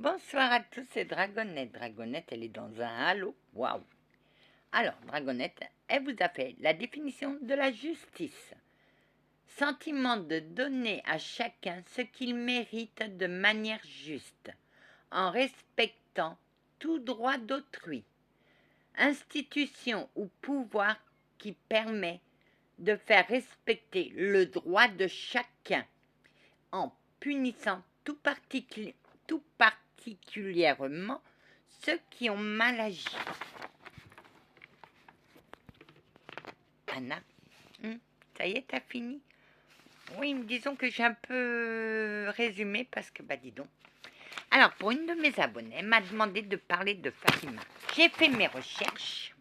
Bonsoir à tous, c'est Dragonette. Dragonette, elle est dans un halo. Waouh! Alors, Dragonette, elle vous a fait la définition de la justice. Sentiment de donner à chacun ce qu'il mérite de manière juste, en respectant tout droit d'autrui. Institution ou pouvoir qui permet de faire respecter le droit de chacun, en punissant tout particulièrement ceux qui ont mal agi. Anna, ça y est, t'as fini? Oui, disons que j'ai un peu résumé parce que, dis donc. Alors, pour une de mes abonnées, elle m'a demandé de parler de Fatima. J'ai fait mes recherches.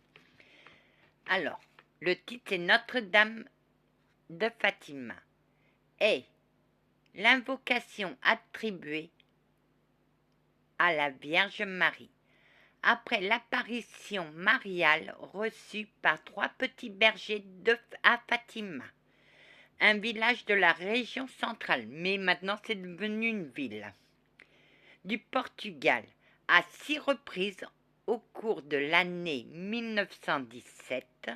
Alors, le titre c'est Notre-Dame de Fatima et l'invocation attribuée à la Vierge Marie après l'apparition mariale reçue par 3 petits bergers à Fatima, un village de la région centrale, mais maintenant c'est devenu une ville, du Portugal, à 6 reprises au cours de l'année 1917.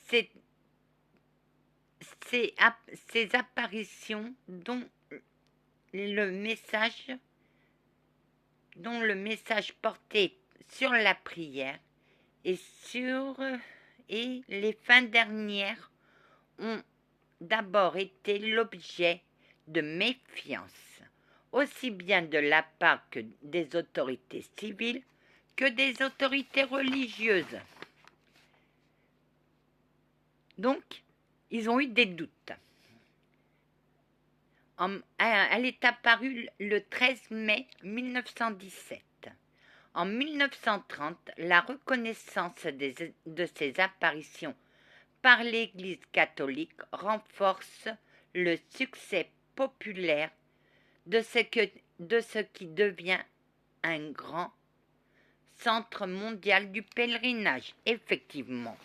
Ces apparitions dont le message porté sur la prière et les fins dernières ont d'abord été l'objet de méfiance, aussi bien de la part que des autorités civiles que des autorités religieuses. Donc, ils ont eu des doutes. Elle est apparue le 13 mai 1917. En 1930, la reconnaissance de ces apparitions par l'Église catholique renforce le succès populaire de ce qui devient un grand centre mondial du pèlerinage. Effectivement.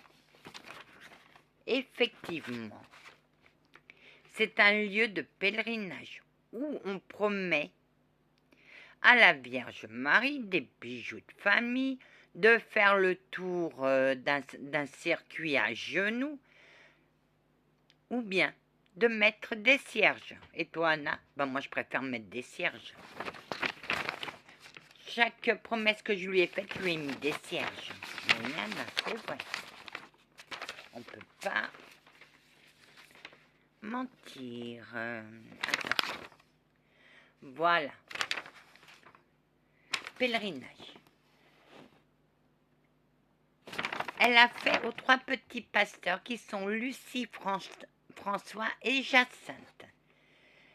C'est un lieu de pèlerinage où on promet à la Vierge Marie des bijoux de famille, de faire le tour d'un circuit à genoux, ou bien de mettre des cierges. Et toi, Anna? Moi, je préfère mettre des cierges. Chaque promesse que je lui ai faite, je lui ai mis des cierges. Mais Anna, c'est vrai. On ne peut pas mentir. Attends. Voilà. Pèlerinage. Elle a fait aux 3 petits pasteurs qui sont Lucie, François et Jacinthe.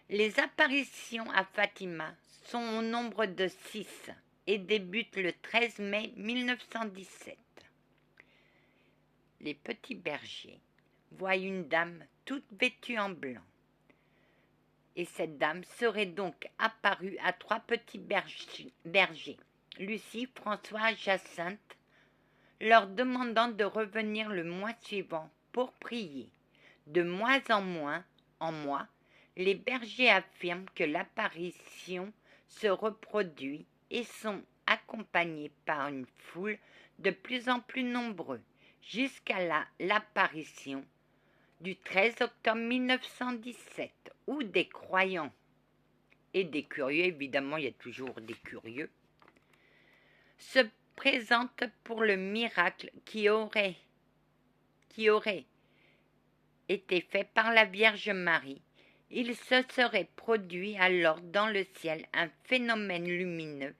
Les apparitions à Fatima sont au nombre de 6 et débutent le 13 mai 1917. Les petits bergers voient une dame toute vêtue en blanc. Et cette dame serait donc apparue à 3 petits bergers, Lucie, François, Jacinthe, leur demandant de revenir le mois suivant pour prier. De mois en mois, les bergers affirment que l'apparition se reproduit et sont accompagnés par une foule de plus en plus nombreuse, jusqu'à l'apparition du 13 octobre 1917, où des croyants et des curieux, évidemment il y a toujours des curieux, se présentent pour le miracle qui aurait été fait par la Vierge Marie. Il se serait produit alors dans le ciel un phénomène lumineux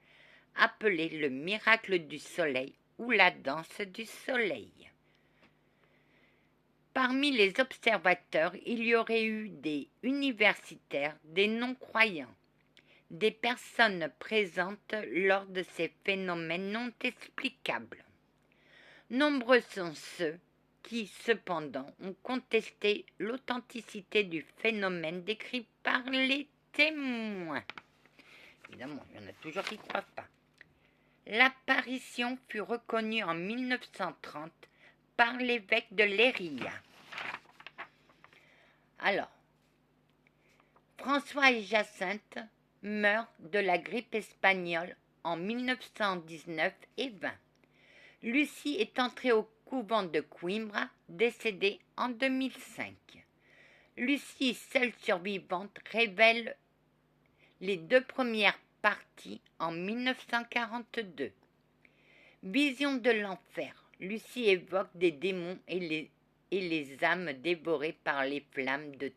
appelé le miracle du soleil ou la danse du soleil. Parmi les observateurs, il y aurait eu des universitaires, des non-croyants, des personnes présentes lors de ces phénomènes non explicables. Nombreux sont ceux qui, cependant, ont contesté l'authenticité du phénomène décrit par les témoins. Évidemment, il y en a toujours qui ne croient pas. L'apparition fut reconnue en 1930 par l'évêque de Leiria. Alors, François et Jacinthe meurt de la grippe espagnole en 1919 et 20. Lucie est entrée au couvent de Coimbra, décédée en 2005. Lucie, seule survivante, révèle les 2 premières parties en 1942. Vision de l'enfer. Lucie évoque des démons et les âmes dévorées par les flammes de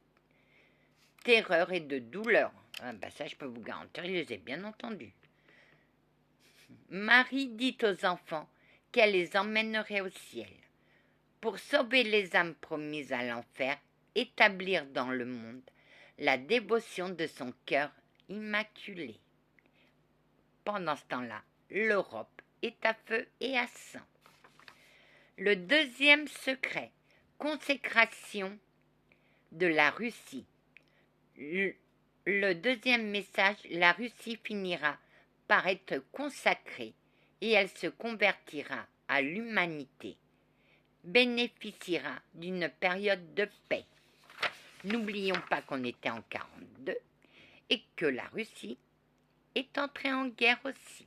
terreur et de douleur. Ah bah ça, je peux vous garantir, je les ai bien entendus. Marie dit aux enfants qu'elle les emmènerait au ciel. Pour sauver les âmes promises à l'enfer, établir dans le monde la dévotion de son cœur immaculé. Pendant ce temps-là, l'Europe est à feu et à sang. Le deuxième secret, consécration de la Russie. Le deuxième message, la Russie finira par être consacrée et elle se convertira à l'humanité, bénéficiera d'une période de paix. N'oublions pas qu'on était en 1942 et que la Russie est entrée en guerre aussi.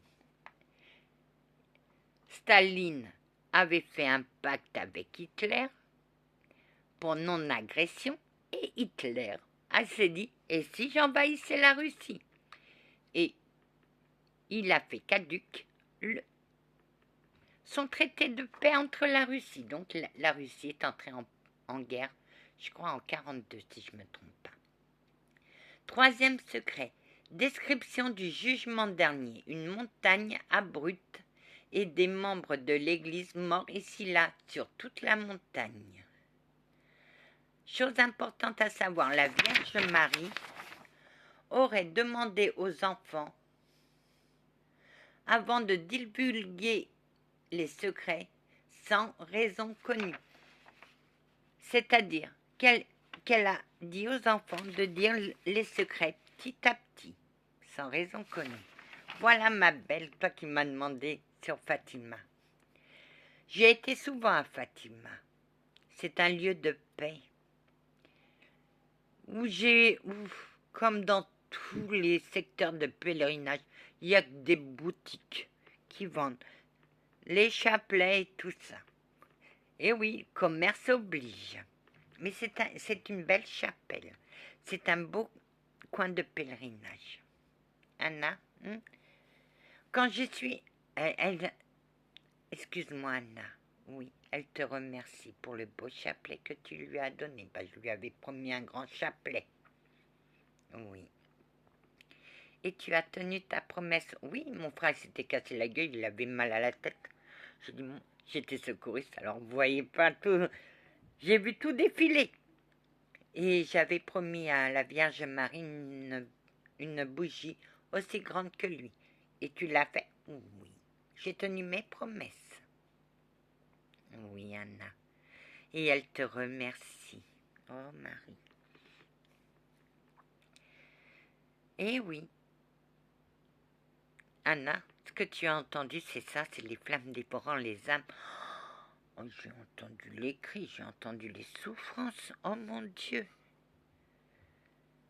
Staline avait fait un pacte avec Hitler pour non-agression et Hitler s'est dit « et si j'envahissais la Russie ?» Et il a fait caduc son traité de paix entre la Russie. Donc la Russie est entrée en guerre, je crois en 1942 si je ne me trompe pas. Troisième secret, description du jugement dernier, une montagne abrupte et des membres de l'église morts ici-là sur toute la montagne. Chose importante à savoir, la Vierge Marie aurait demandé aux enfants, avant de divulguer les secrets, sans raison connue. C'est-à-dire qu'elle a dit aux enfants de dire les secrets petit à petit, sans raison connue. Voilà ma belle, toi qui m'as demandé sur Fatima. J'ai été souvent à Fatima. C'est un lieu de paix. Où comme dans tous les secteurs de pèlerinage, il y a des boutiques qui vendent les chapelets et tout ça. Et oui, commerce oblige. Mais c'est une belle chapelle. C'est un beau coin de pèlerinage. Anna, quand je suis... Excuse-moi, Anna. Oui, elle te remercie pour le beau chapelet que tu lui as donné. Je lui avais promis un grand chapelet. Oui. Et tu as tenu ta promesse. Oui, mon frère s'était cassé la gueule, il avait mal à la tête. J'ai dit, j'étais secouriste, alors vous voyez pas tout. J'ai vu tout défiler. Et j'avais promis à la Vierge Marie une bougie aussi grande que lui. Et tu l'as fait? Oui. J'ai tenu mes promesses. Oui, Anna. Et elle te remercie. Oh, Marie. Eh oui. Anna, ce que tu as entendu, c'est ça, c'est les flammes dévorant les âmes. Oh, j'ai entendu les cris, j'ai entendu les souffrances. Oh mon Dieu.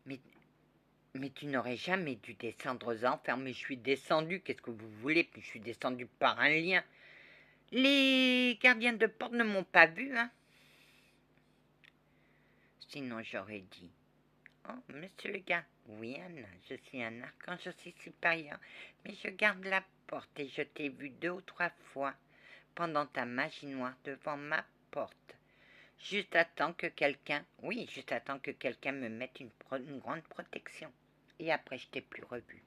Mais tu n'aurais jamais dû descendre aux enfers. Mais je suis descendue, qu'est-ce que vous voulez? Puis je suis descendue par un lien. Les gardiens de porte ne m'ont pas vu, hein. Sinon j'aurais dit, oh, monsieur le gars, oui Anna, je suis un archange aussi supérieur, mais je garde la porte et je t'ai vu 2 ou 3 fois pendant ta magie noire devant ma porte. Juste à temps que quelqu'un, me mette une grande protection. Et après, je t'ai plus revu.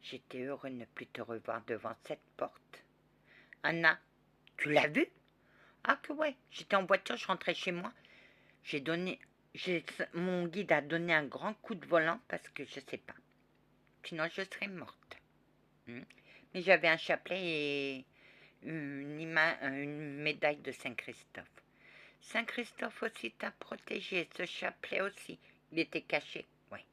J'étais heureux de ne plus te revoir devant cette porte. Anna, tu l'as vu? Ah que ouais, j'étais en voiture, je rentrais chez moi. Mon guide a donné un grand coup de volant parce que je sais pas. Sinon, je serais morte. Mais j'avais un chapelet et une médaille de Saint-Christophe. Saint-Christophe aussi t'a protégé, ce chapelet aussi. Il était caché, ouais.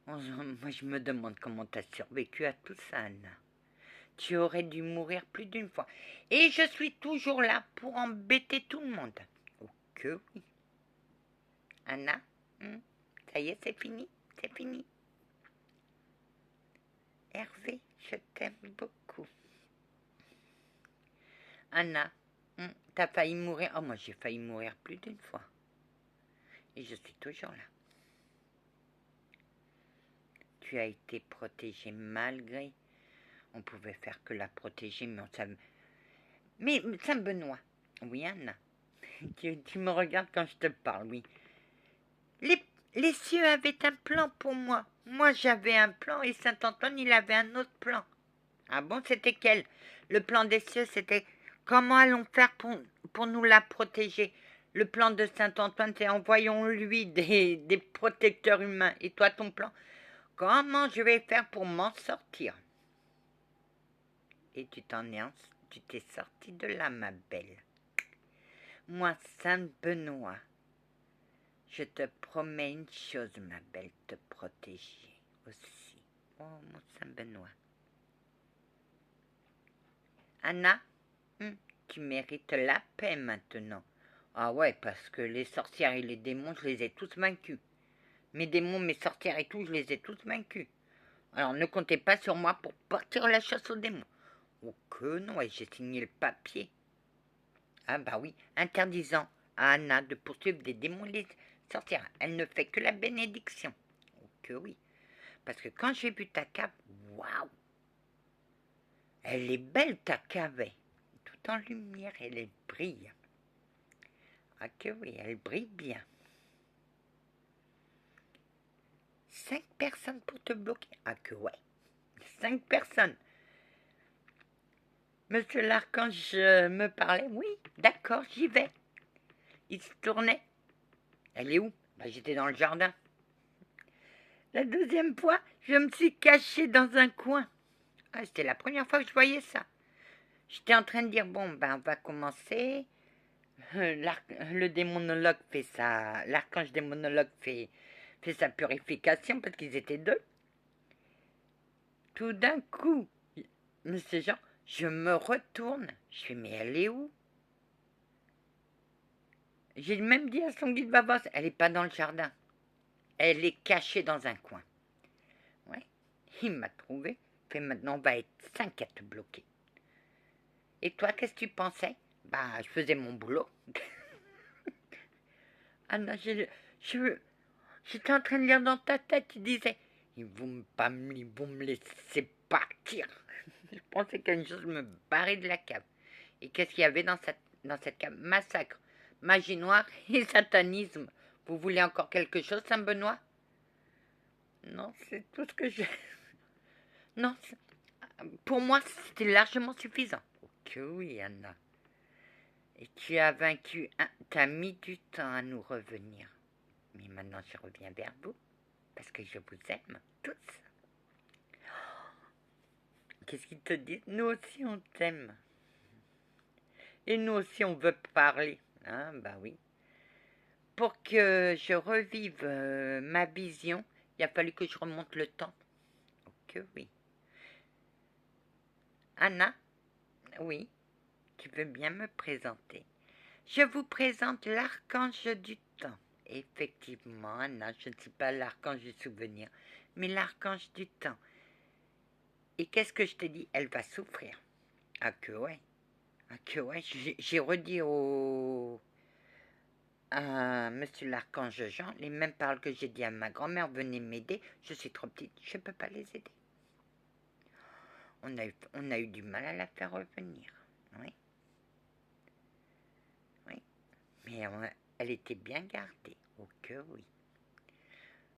Moi, je me demande comment t'as survécu à tout ça, Anna. Tu aurais dû mourir plus d'une fois. Et je suis toujours là pour embêter tout le monde. Oh que oui. Anna, Ça y est, c'est fini. C'est fini. Hervé, je t'aime beaucoup. Anna, t'as failli mourir. Oh, moi, j'ai failli mourir plus d'une fois. Et je suis toujours là. Tu as été protégée malgré. On pouvait faire que la protéger, mais on savait. Mais Saint-Benoît, oui, Anna, tu me regardes quand je te parle, oui. Les cieux avaient un plan pour moi. Moi, j'avais un plan et Saint-Antoine, il avait un autre plan. Ah bon, c'était quel? Le plan des cieux, c'était comment allons faire pour nous la protéger? Le plan de Saint-Antoine, c'est envoyons-lui des protecteurs humains. Et toi, ton plan? Comment je vais faire pour m'en sortir? Et tu t'es sorti de là, ma belle. Moi, Saint-Benoît, je te promets une chose, ma belle, te protéger aussi. Oh, mon Saint-Benoît. Anna, tu mérites la paix maintenant. Ah ouais, parce que les sorcières et les démons, je les ai tous vaincus. Mes démons, mes sorcières et tout, je les ai tous vaincus. Alors ne comptez pas sur moi pour partir à la chasse aux démons. Oh que non, et j'ai signé le papier. Ah bah oui, interdisant à Anna de poursuivre des démons et les sorcières. Elle ne fait que la bénédiction. Oh que oui. Parce que quand j'ai vu ta cave, waouh! Elle est belle ta cave. Tout en lumière, elle brille. Ah que oui, elle brille bien. 5 personnes pour te bloquer. Ah que ouais. 5 personnes. Monsieur l'archange me parlait. Oui, d'accord, j'y vais. Il se tournait. Elle est où? Bah, j'étais dans le jardin. La deuxième fois, je me suis cachée dans un coin. Ah, c'était la première fois que je voyais ça. J'étais en train de dire, bon, ben, on va commencer. Le démonologue fait ça. L'archange démonologue fait sa purification parce qu'ils étaient 2. Tout d'un coup, monsieur Jean, je me retourne. Je fais, mais elle est où? J'ai même dit à son guide Babas, elle n'est pas dans le jardin. Elle est cachée dans un coin. Ouais. Il m'a trouvé. Fait maintenant, on va être 5 à te bloquer. Et toi, qu'est-ce que tu pensais? Bah, je faisais mon boulot. Ah non, j'étais en train de lire dans ta tête, tu disais, ils vont me laisser partir. Je pensais qu'une chose me barrait de la cave. Et qu'est-ce qu'il y avait dans cette cave? Massacre, magie noire et satanisme. Vous voulez encore quelque chose, Saint-Benoît? Non, c'est tout ce que j'ai. Non, pour moi, c'était largement suffisant. Ok, oui, Anna. Et tu as vaincu t'as mis du temps à nous revenir. Mais maintenant, je reviens vers vous. Parce que je vous aime tous. Qu'est-ce qu'ils te disent? Nous aussi, on t'aime. Et nous aussi, on veut parler. Hein, bah oui. Pour que je revive ma vision, il a fallu que je remonte le temps. Ok, oui. Anna? Oui. Tu veux bien me présenter? Je vous présente l'archange du temps. Effectivement, Anna, je ne suis pas l'archange du souvenir, mais l'archange du temps. Et qu'est-ce que je te dis? Elle va souffrir. Ah que ouais. Ah que ouais. J'ai redit à monsieur l'archange Jean les mêmes paroles que j'ai dit à ma grand-mère. Venez m'aider. Je suis trop petite. Je ne peux pas les aider. On a eu du mal à la faire revenir. Oui. Oui. Mais elle était bien gardée. Oh que oui.